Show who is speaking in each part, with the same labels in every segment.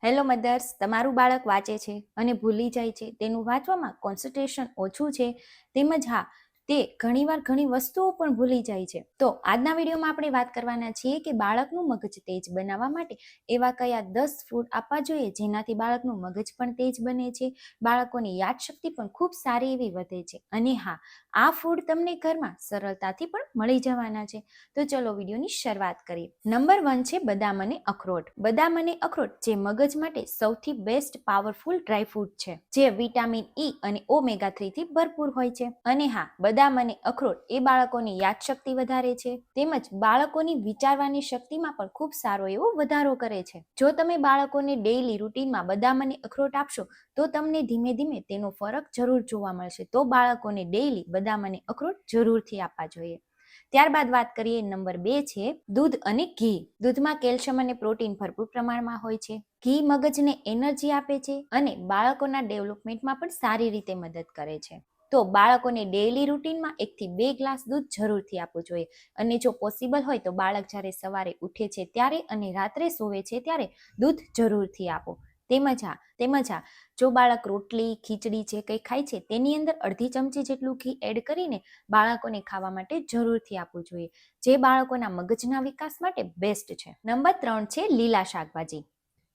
Speaker 1: Hello mothers, તમારું બાળક વાંચે છે અને ભૂલી જાય છે, તેનું વાંચવામાં કોન્સન્ટ્રેશન ઓછું છે, તેમજ હા તે ઘણીવાર ઘણી વસ્તુઓ પણ ભૂલી જાય છે. તો આજના વિડીયોમાં આપણે વાત કરવાના છીએ કે બાળકનું મગજ તેજ બનાવવા માટે એવા કયા 10 ફૂડ આપવા જોઈએ જેનાથી બાળકનું મગજ પણ તેજ બને છે, બાળકોની યાદશક્તિ પણ ખૂબ સારી એવી વધે છે. અને હા, આ ફૂડ તમને ઘરમાં સરળતાથી પણ મળી જવાના છે. તો ચલો વિડીયોની શરૂઆત કરીએ. નંબર 1 છે બદામ અને અખરોટ. બદામ અને અખરોટ જે મગજ માટે સૌથી બેસ્ટ પાવરફુલ ડ્રાયફ્રૂટ છે, જે વિટામિન ઈ અને ઓમેગા 3 થી ભરપૂર હોય છે. અને હા, બદામ અને અખરોટ એ બાળકોની યાદશક્તિ વધારે છે, તેમજ બાળકોની વિચારવાની શક્તિમાં પણ ખૂબ સારો એવો વધારો કરે છે. જો તમે બાળકોને ડેઈલી રૂટીનમાં બદામ અને અખરોટ આપશો તો તમને ધીમે ધીમે તેનો ફરક જરૂર જોવા મળશે. તો બાળકોને ડેઈલી બદામ અને અખરોટ જરૂરથી આપવા જોઈએ. ત્યારબાદ વાત કરીએ નંબર 2 છે દૂધ અને ઘી. દૂધમાં કેલ્શિયમ અને પ્રોટીન ભરપૂર પ્રમાણમાં હોય છે. ઘી મગજને એનર્જી આપે છે અને બાળકોના ડેવલપમેન્ટમાં પણ સારી રીતે મદદ કરે છે. તો બાળકોને ડેઈલી રૂટીનમાં 1 થી 2 ગ્લાસ દૂધ જરૂરથી આપવું જોઈએ. અને જો પોસિબલ હોય તો બાળક જ્યારે સવારે ઉઠે છે ત્યારે અને રાત્રે સૂવે છે ત્યારે દૂધ જરૂરથી આપો. તેમજ હા, જો બાળક રોટલી, ખીચડી જે કંઈ ખાય છે તેની અંદર અડધી ચમચી જેટલું ઘી એડ કરીને બાળકોને ખાવા માટે જરૂરથી આપવું જોઈએ, જે બાળકોના મગજના વિકાસ માટે બેસ્ટ છે. નંબર 3 છે લીલા શાકભાજી,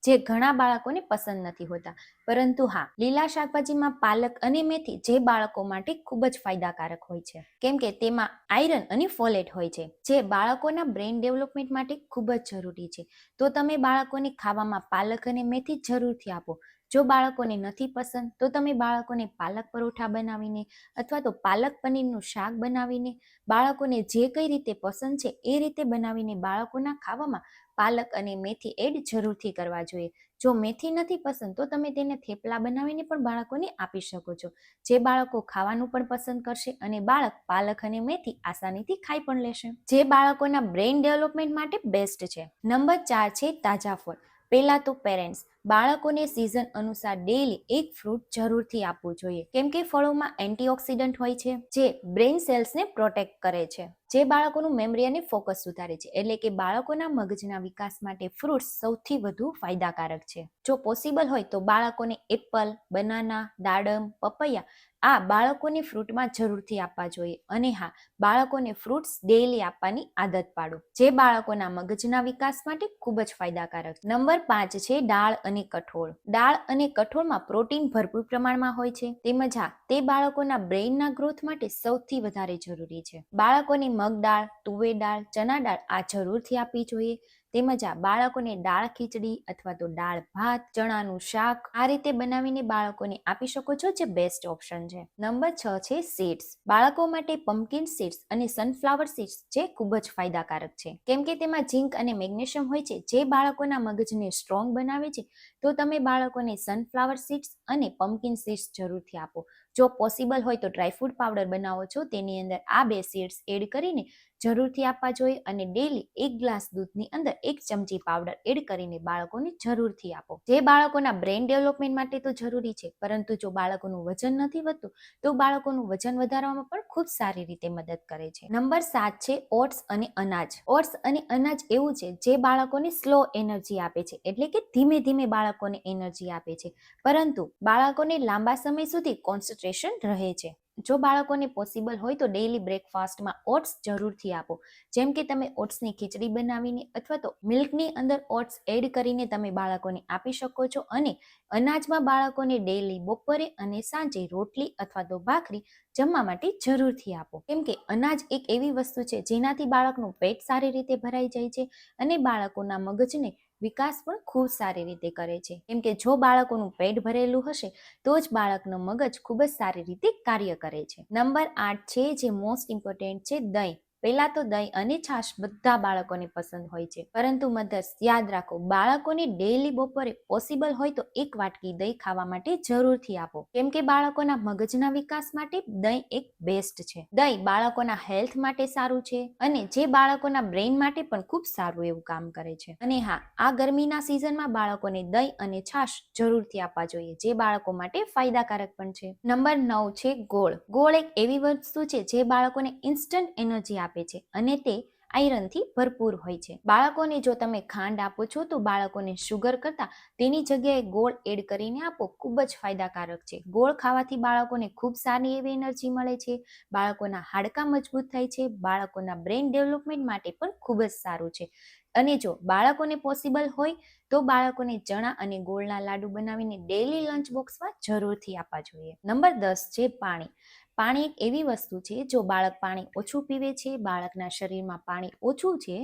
Speaker 1: જે ઘણા બાળકોને પસંદ નથી હોતા, પરંતુ હા, લીલા શાકભાજીમાં પાલક અને મેથી જે બાળકો માટે ખૂબ જ ફાયદાકારક હોય છે, કેમ કે તેમાં આયરન અને ફોલેટ હોય છે, જે બાળકોના બ્રેઇન ડેવલપમેન્ટ માટે ખૂબ જ જરૂરી છે. તો તમે બાળકોને ખાવામાં પાલક અને મેથી જરૂરથી આપો. જો બાળકોને નથી પસંદ તો તમે બાળકોને પાલક પરોઠા બનાવીને અથવા તો પાલક પનીરનું શાક બનાવીને, બાળકોને જે કઈ રીતે પસંદ છે એ રીતે બનાવીને બાળકોના ખાવામાં પાલક અને મેથી એડ જરૂરથી કરવા જોઈએ. જો મેથી નથી પસંદ તો તમે તેને થેપલા બનાવીને પણ બાળકોને આપી શકો છો, જે બાળકો ખાવાનું પણ પસંદ કરશે અને બાળક પાલક અને મેથી આસાનીથી ખાઈ પણ લેશે, જે બાળકોના બ્રેઇન ડેવલપમેન્ટ માટે બેસ્ટ છે. નંબર 4 છે તાજા ફળ. પહેલા તો પેરેન્ટ્સ બાળકોને સિઝન અનુસાર ડેઈલી એક ફ્રૂટ જરૂરથી આપવું જોઈએ, કેમ કે ફળોમાં એન્ટીઓક્સિડન્ટ હોય છે, જે બ્રેઇન સેલ્સને પ્રોટેક્ટ કરે છે, જે બાળકોનું મેમરી અને ફોકસ સુધારે છે. એટલે કે બાળકોના મગજના વિકાસ માટે ફ્રૂટ્સ સૌથી વધુ ફાયદાકારક છે. જો પોસિબલ હોય તો બાળકોને એપલ, બનાના, દાડમ, પપૈયા આ બાળકોને ફ્રૂટમાં જરૂરથી આપવા જોઈએ. અને હા, બાળકોને ફ્રૂટ્સ ડેઈલી આપવાની આદત પાડો, જે બાળકોના મગજના વિકાસ માટે ખૂબ જ ફાયદાકારક. નંબર 5 છે દાળ અને કઠોળ. દાળ અને કઠોળમાં પ્રોટીન ભરપૂર પ્રમાણમાં હોય છે, તેમજ હા, તે બાળકોના બ્રેઇનના ગ્રોથ માટે સૌથી વધારે જરૂરી છે. બાળકોને મગ દાળ, તુવેર દાળ, ચના દાળ આ જરૂરથી આપવી જોઈએ. તેમજ આ બાળકોને દાળ ખીચડી અથવા તો દાળ ભાત, ચણાનું શાક આ રીતે બનાવીને બાળકોને આપી શકો છો, જે બેસ્ટ ઓપ્શન છે. નંબર 6 છે સીડ્સ. બાળકો માટે પમ્પકિન સીડ્સ અને સનફ્લાવર સીડ્સ જે ખૂબ જ ફાયદાકારક છે, કેમ કે તેમાં ઝીંક અને મેગ્નેશિયમ હોય છે, જે બાળકોના મગજને સ્ટ્રોંગ બનાવે છે. તો તમે બાળકોને સનફ્લાવર સીડ્સ અને પમ્પકિન સીડ્સ જરૂરથી આપો. જો પોસિબલ હોય તો ડ્રાયફ્રૂટ પાવડર બનાવો છો તેની અંદર આ 2 સીડ્સ એડ કરીને જરૂરથી આપવા જોઈએ. અને ડેઈલી 1 ગ્લાસ દૂધની અંદર 1 ચમચી પાવડર એડ કરીને બાળકોને જરૂરથી આપો, જે બાળકોના બ્રેઇન ડેવલપમેન્ટ માટે તો જરૂરી છે, પરંતુ જો બાળકોનું વજન નથી વધતું તો બાળકોનું વજન વધારવામાં પણ ખૂબ સારી રીતે મદદ કરે છે. નંબર 7 છે ઓટ્સ અને અનાજ. ઓટ્સ અને અનાજ એવું છે જે બાળકોને સ્લો એનર્જી આપે છે, એટલે કે ધીમે ધીમે બાળકોને એનર્જી આપે છે, પરંતુ બાળકોને લાંબા સમય સુધી કોન્સન્ટ્રેશન રહે છે. જો બાળકોને પોસિબલ હોય તો ડેઈલી બ્રેકફાસ્ટમાં ઓટ્સ જરૂરથી આપો, જેમ કે તમે ઓટ્સની ખીચડી બનાવીને અથવા તો મિલ્કની અંદર ઓટ્સ એડ કરીને તમે બાળકોને આપી શકો છો. અને અનાજમાં બાળકોને ડેઈલી બપોરે અને સાંજે રોટલી અથવા તો ભાખરી જમવા માટે જરૂરથી આપો, કેમ કે અનાજ એક એવી વસ્તુ છે જેનાથી બાળકનું પેટ સારી રીતે ભરાઈ જાય છે અને બાળકોના મગજને વિકાસ પણ ખૂબ સારી રીતે કરે છે, કેમ કે જો બાળકોનું પેટ ભરેલું હશે તો જ બાળકનું મગજ ખૂબ જ સારી રીતે કાર્ય કરે છે. નંબર 8 છે જે મોસ્ટ ઇમ્પોર્ટન્ટ છે દહીં. પહેલા તો દહીં અને છાશ બધા બાળકોને પસંદ હોય છે, પરંતુ મધર્સ યાદ રાખો, બાળકોને ડેઈલી બપોરે પોસિબલ હોય તો 1 વાટકી દહીં ખાવા માટે જરૂરથી આપો, કેમ કે બાળકોના મગજના વિકાસ માટે દહીં એક બેસ્ટ છે. દહીં બાળકોના હેલ્થ માટે સારું છે અને જે બાળકોના બ્રેઇન માટે પણ ખૂબ સારું એવું કામ કરે છે. અને હા, આ ગરમીના સિઝનમાં બાળકોને દહીં અને છાશ જરૂરથી આપવા જોઈએ, જે બાળકો માટે ફાયદાકારક પણ છે. નંબર 9 છે ગોળ. ગોળ એક એવી વસ્તુ છે જે બાળકોને ઇન્સ્ટન્ટ એનર્જી આપે છે અને તે આયરનથી ભરપૂર હોય છે. બાળકોને જો તમે ખાંડ આપો છો તો બાળકોને શુગર કરતાં તેની જગ્યાએ ગોળ એડ કરીને આપો, ખૂબ જ ફાયદાકારક છે. ગોળ ખાવાથી બાળકોને ખૂબ સારી એવી એનર્જી મળે છે, બાળકોના હાડકાં મજબૂત થાય છે, બાળકોના બ્રેઇન ડેવલપમેન્ટ માટે પણ ખૂબ જ સારું છે. અને જો બાળકોને પોસિબલ હોય તો બાળકોને ચણા અને ગોળના લાડુ બનાવીને ડેઈલી લંચ બોક્સમાં જરૂરથી આપવા જોઈએ. નંબર 10 છે પાણી. પાણી એક એવી વસ્તુ છે, જો બાળક પાણી ઓછું પીવે છે, બાળકના શરીરમાં પાણી ઓછું છે,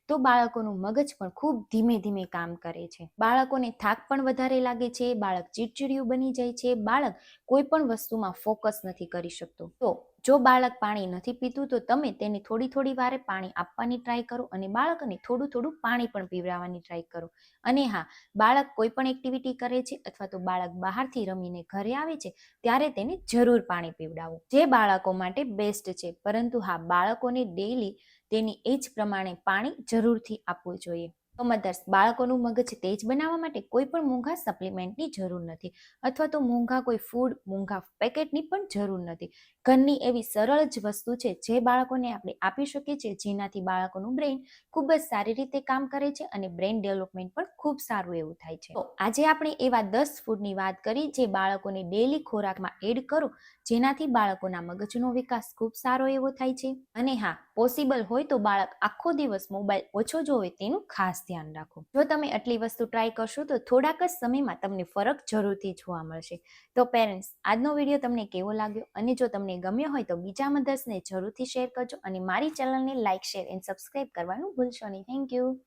Speaker 1: તો બાળકોનું મગજ પણ ખૂબ ધીમે ધીમે કામ કરે છે. બાળકોને થાક પણ વધારે લાગે છે, બાળક ચીડચીડિયું બની જાય છે, બાળક કોઈ પણ વસ્તુમાં ફોકસ નથી કરી શકતું. તો જો બાળક પાણી નથી પીતું તો તમે તેને થોડી થોડી વારે પાણી આપવાની ટ્રાય કરો અને બાળકને થોડું થોડું પાણી પણ પીવડાવવાની ટ્રાય કરો. અને હા, બાળક કોઈ પણ એક્ટિવિટી કરે છે અથવા તો બાળક બહારથી રમીને ઘરે આવે છે ત્યારે તેને જરૂર પાણી પીવડાવવું, જે બાળકો માટે બેસ્ટ છે. પરંતુ હા, બાળકોને ડેઈલી તેની એજ પ્રમાણે પાણી જરૂરથી આપવું જોઈએ. તો મધર્સ, બાળકોનું મગજ તેજ બનાવવા માટે કોઈ પણ મોંઘા સપ્લિમેન્ટની જરૂર નથી અથવા તો મોંઘા કોઈ ફૂડ, મોંઘા પેકેટની પણ જરૂર નથી. ઘરની એવી સરળ જ વસ્તુ છે જે બાળકોને આપણે આપી શકીએ છીએ, જેનાથી બાળકોનું બ્રેઇન ખૂબ જ સારી રીતે કામ કરે છે અને બ્રેઇન ડેવલપમેન્ટ પણ ખૂબ સારું એવું થાય છે. તો આજે આપણે એવા 10 ફૂડની વાત કરી જે બાળકોને ડેઈલી ખોરાકમાં એડ કરો, જેનાથી બાળકોના મગજનો વિકાસ ખૂબ સારો એવો થાય છે. અને હા, પોસિબલ હોય તો બાળક આખો દિવસ મોબાઈલ ઓછો જોવે તેનું ખાસ ધ્યાન રાખો. જો તમે આટલી વસ્તુ ટ્રાય કરશો તો થોડાક જ સમયમાં તમને ફરક જરૂરથી જોવા મળશે. તો પેરેન્ટ્સ, આજનો વિડીયો તમને કેવો લાગ્યો અને જો તમને ગમ્યો હોય તો બીજા મધર્સને જરૂરથી શેર કરજો અને મારી ચેનલને લાઇક, શેર એન્ડ સબસ્ક્રાઇબ કરવાનું ભૂલશો નહીં. Thank you.